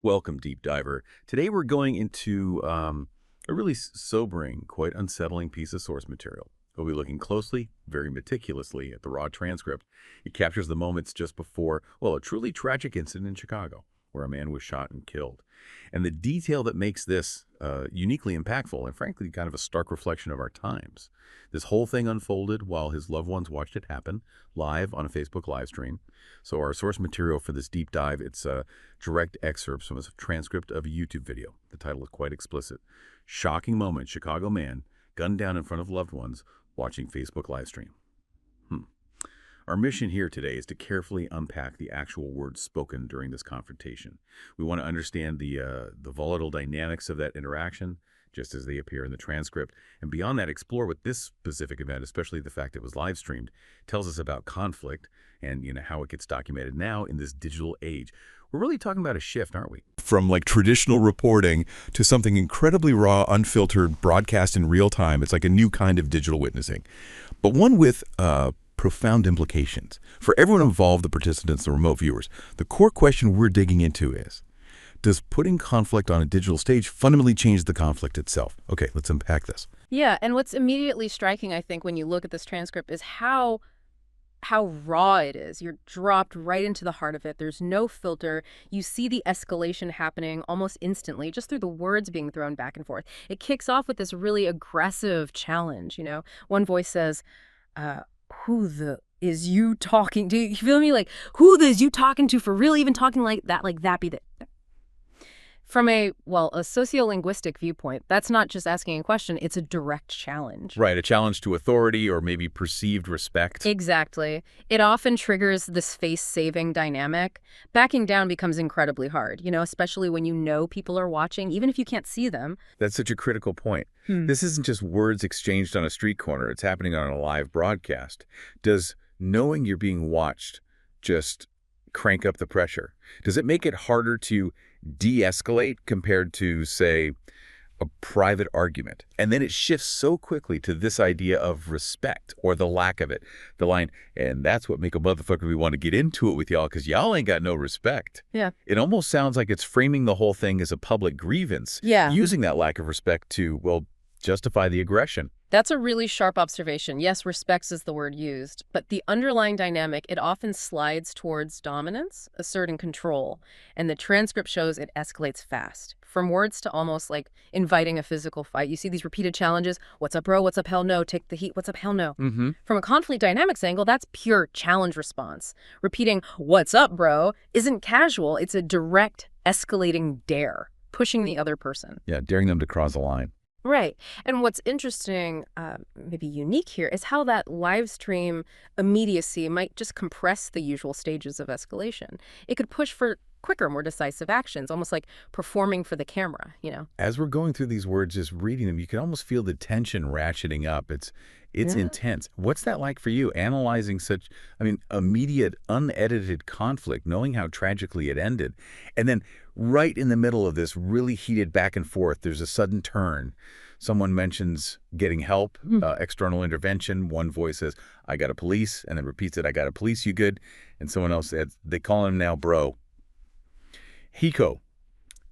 Welcome, deep diver. Today we're going into a really sobering, quite unsettling piece of source material. We'll be looking closely, very meticulously at the raw transcript. It captures the moments just before, well, a truly tragic incident in Chicago, where a man was shot and killed. And the detail that makes this uniquely impactful and frankly kind of a stark reflection of our times. This whole thing unfolded while his loved ones watched it happen live on a Facebook live stream. So our source material for this deep dive, it's direct excerpts from a transcript of a YouTube video. The title is quite explicit. Shocking moment, Chicago man gunned down in front of loved ones watching Facebook live stream. Our mission here today is to carefully unpack the actual words spoken during this confrontation. We want to understand the volatile dynamics of that interaction, just as they appear in the transcript, and beyond that, explore what this specific event, especially the fact it was live streamed, tells us about conflict and how it gets documented now in this digital age. We're really talking about a shift, aren't we? From like traditional reporting to something incredibly raw, unfiltered, broadcast in real time. It's like a new kind of digital witnessing, but one with profound implications. For everyone involved, the participants, the remote viewers, the core question we're digging into is, does putting conflict on a digital stage fundamentally change the conflict itself? Okay, let's unpack this. Yeah, and what's immediately striking, I think, when you look at this transcript is how raw it is. You're dropped right into the heart of it. There's no filter. You see the escalation happening almost instantly, just through the words being thrown back and forth. It kicks off with this really aggressive challenge, One voice says, who the is you talking to? You feel me? Like, who the is you talking to for real? Even talking like that be the... From a sociolinguistic viewpoint, that's not just asking a question, it's a direct challenge. Right, a challenge to authority or maybe perceived respect. Exactly. It often triggers this face-saving dynamic. Backing down becomes incredibly hard, especially when you know people are watching, even if you can't see them. That's such a critical point. This isn't just words exchanged on a street corner, it's happening on a live broadcast. Does knowing you're being watched just crank up the pressure? Does it make it harder to de-escalate compared to, say, a private argument? And then it shifts so quickly to this idea of respect or the lack of it. The line, and that's what make a motherfucker we want to get into it with y'all because y'all ain't got no respect. Yeah. It almost sounds like it's framing the whole thing as a public grievance. Yeah. Using that lack of respect to, justify the aggression. That's a really sharp observation. Yes, respects is the word used, but the underlying dynamic, it often slides towards dominance, asserting control, and the transcript shows it escalates fast. From words to almost like inviting a physical fight. You see these repeated challenges. What's up, bro? What's up? Hell no. Take the heat. What's up? Hell no. From a conflict dynamics angle, that's pure challenge response. Repeating, what's up, bro, isn't casual. It's a direct, escalating dare, pushing the other person. Yeah, daring them to cross a line. Right. And what's interesting, maybe unique here, is how that live stream immediacy might just compress the usual stages of escalation. It could push for quicker, more decisive actions, almost like performing for the camera, As we're going through these words, just reading them, you can almost feel the tension ratcheting up. It's intense. What's that like for you, analyzing such, immediate, unedited conflict, knowing how tragically it ended, and then right in the middle of this really heated back and forth, there's a sudden turn. Someone mentions getting help, external intervention. One voice says, I got a police, and then repeats it, I got a police, you good? And someone else said, they call him now bro. Hiko.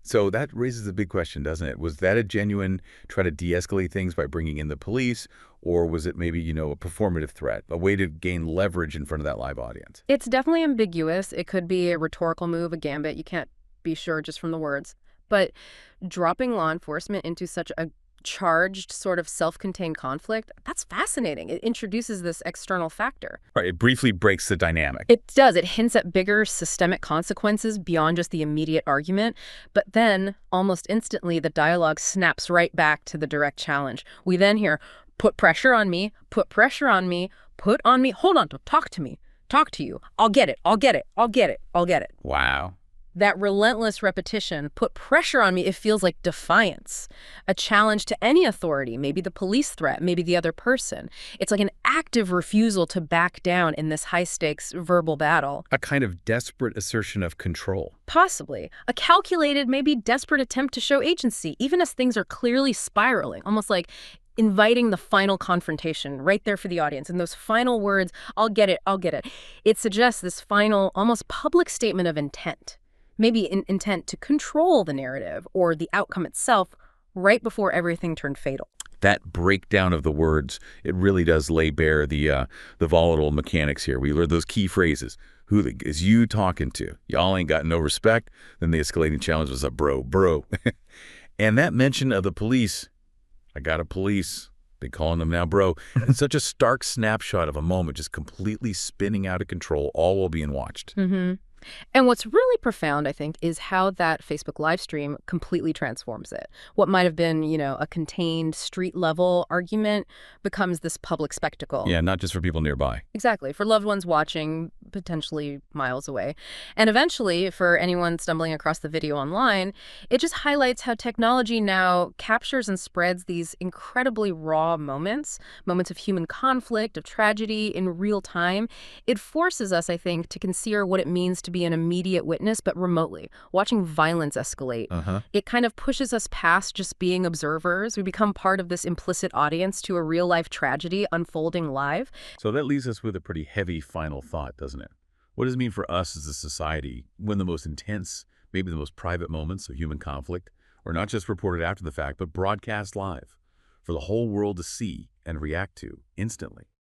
So that raises a big question, doesn't it? Was that a genuine try to de-escalate things by bringing in the police, or was it maybe, a performative threat, a way to gain leverage in front of that live audience? It's definitely ambiguous. It could be a rhetorical move, a gambit. You can't be sure just from the words. But dropping law enforcement into such a charged sort of self-contained conflict, that's fascinating. It introduces this external factor. Right, it briefly breaks the dynamic. It does. It hints at bigger systemic consequences beyond just the immediate argument. But then, almost instantly, the dialogue snaps right back to the direct challenge. We then hear, put pressure on me, put pressure on me, put on me, hold on, talk to me, talk to you. I'll get it, I'll get it, I'll get it, I'll get it. Wow. That relentless repetition, put pressure on me, it feels like defiance, a challenge to any authority, maybe the police threat, maybe the other person. It's like an active refusal to back down in this high-stakes verbal battle. A kind of desperate assertion of control. Possibly. A calculated, maybe desperate attempt to show agency, even as things are clearly spiraling, almost like inviting the final confrontation right there for the audience. And those final words, I'll get it, I'll get it. It suggests this final, almost public statement of intent. maybe in intent to control the narrative or the outcome itself right before everything turned fatal. That breakdown of the words, it really does lay bare the volatile mechanics here. We learned those key phrases. Who is you talking to? Y'all ain't got no respect. Then the escalating challenge was a bro. And that mention of the police, I got a police. They calling them now bro. It's such a stark snapshot of a moment just completely spinning out of control, all while being watched. Mm-hmm. And what's really profound, I think, is how that Facebook live stream completely transforms it. What might have been, a contained street-level argument becomes this public spectacle. Yeah, not just for people nearby. Exactly, for loved ones watching potentially miles away. And eventually, for anyone stumbling across the video online, it just highlights how technology now captures and spreads these incredibly raw moments of human conflict, of tragedy in real time. It forces us, I think, to consider what it means to be an immediate witness, but remotely, watching violence escalate. It kind of pushes us past just being observers. We become part of this implicit audience to a real-life tragedy unfolding live. So that leaves us with a pretty heavy final thought, doesn't it? What does it mean for us as a society when the most intense, maybe the most private moments of human conflict are not just reported after the fact, but broadcast live for the whole world to see and react to instantly?